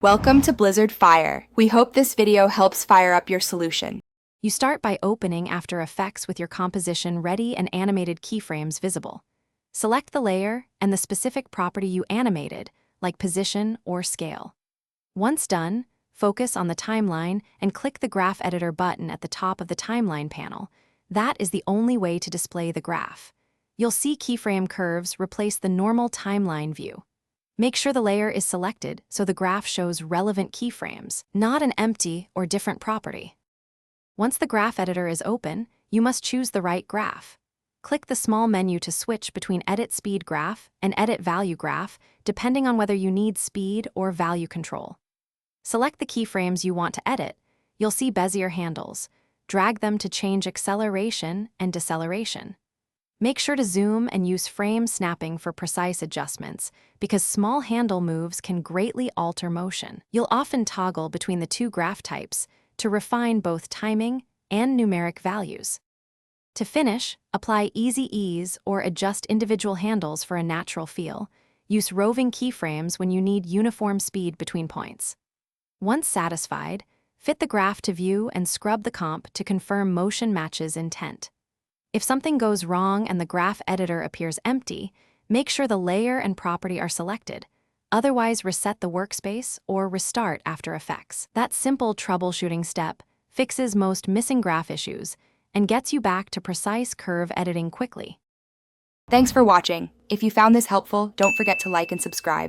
Welcome to Blizzard Fire. We hope this video helps fire up your solution. You start by opening After Effects with your composition ready and animated keyframes visible. Select the layer and the specific property you animated, like position or scale. Once done, focus on the timeline and click the Graph Editor button at the top of the timeline panel. That is the only way to display the graph. You'll see keyframe curves replace the normal timeline view. Make sure the layer is selected so the graph shows relevant keyframes, not an empty or different property. Once the graph editor is open, you must choose the right graph. Click the small menu to switch between Edit Speed Graph and Edit Value Graph, depending on whether you need speed or value control. Select the keyframes you want to edit. You'll see Bezier handles. Drag them to change acceleration and deceleration. Make sure to zoom and use frame snapping for precise adjustments, because small handle moves can greatly alter motion. You'll often toggle between the two graph types to refine both timing and numeric values. To finish, apply Easy Ease or adjust individual handles for a natural feel. Use roving keyframes when you need uniform speed between points. Once satisfied, fit the graph to view and scrub the comp to confirm motion matches intent. If something goes wrong and the graph editor appears empty, make sure the layer and property are selected. Otherwise, reset the workspace or restart After Effects. That simple troubleshooting step fixes most missing graph issues and gets you back to precise curve editing quickly. Thanks for watching. If you found this helpful, don't forget to like and subscribe.